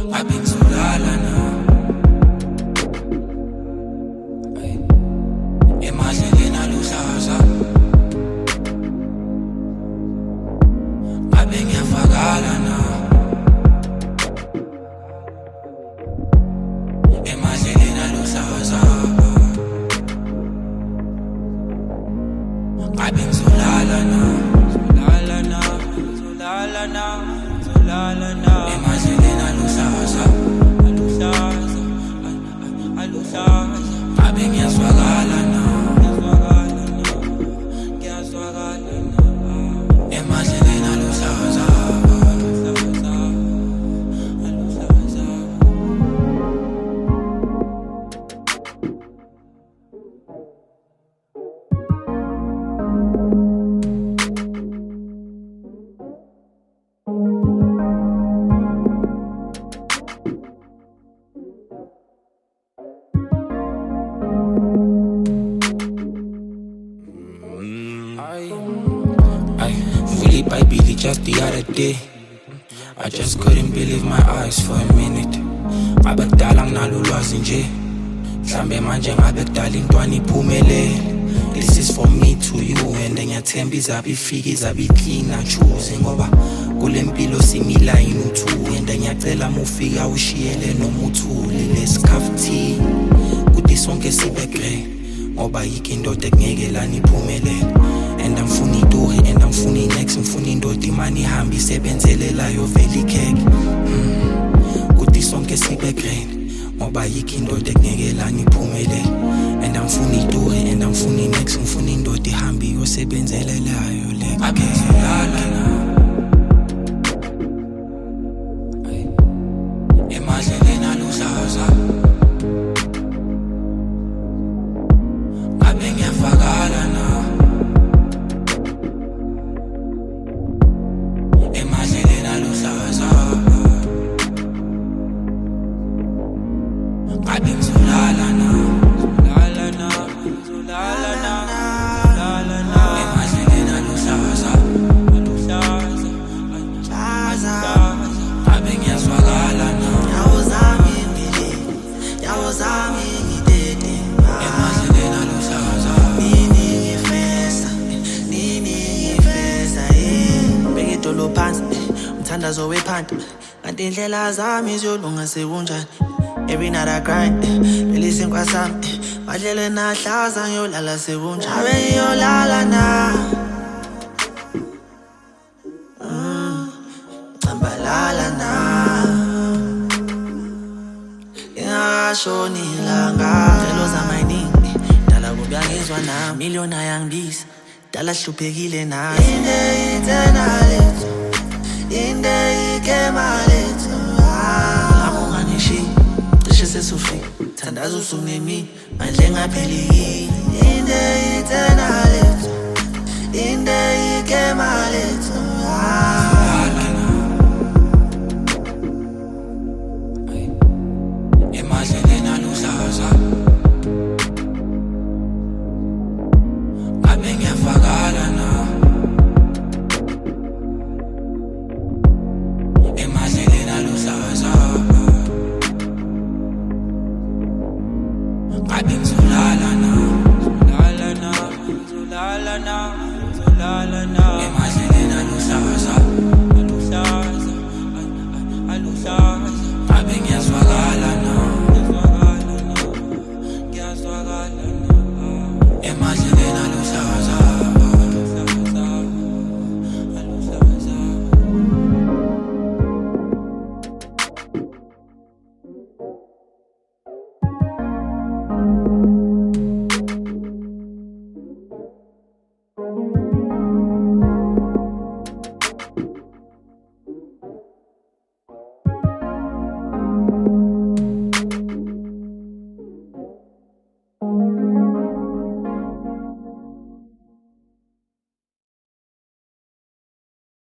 Ngabe ngizolala na emadleleni aluhlaza. Ngabe ngiyavakala na emadleleni aluhlaza. Ngabe ngizolala na emadleleni aluhlaza. Ngabe ngiyazwakala na emadleleni aluhlaza. Really by Billy just the other day. I just couldn't believe my eyes for a minute. Ngabe kudala nginalulwazi nje, mhlambe manje ngabe kudala intwana iphumelele. This is for me to you and ngiyathemba izabe ifika izabe iclean choose ngoba kule mpilo simila inuthu and ngiyacela mufika ushiyele noma uthuli lesikhafuthi kuthi sonke sibe grey ngoba yikho indoda ekungeke lana iphumelele. And angifuni itohi and angifuni next, ngifuni indoda imani ihambe isebenzelayo vele ikheke. Kuthi sonke sibe green ngoba yikho indoda ekungeke lana iphumelele. And angifuni itohi and angifuni next, ngifuni indoda ihambe iyosebenzelayo le. Ngabe ngizolala na emadleleni aluhlaza. Ngabe ngiyavakala na emadleleni aluhlaza. Ngabe ngizolala na emadleleni aluhlaza. Ngabe ngiyazwakala na emadleleni aluhlaza. Bekidolo phansi umthandazo wephanda kanti indlela zami ziyolunga sekunjani. Every night I grind belisinkwa sami madleleni ahlaza ngiyolala sekunjani. Ngabe ngiyolala na cambalala na ingakashoni ilanga. Ngicelo zamayiningi dala kubi angizwa nami million ayangibisa dala hluphekile nayo. Inde ithena lethu inde ikema lethu amunga ngishi cishe sesufika thandaza usunemini manje ngapheli yini. Inde ithena lethu inde ikema lethu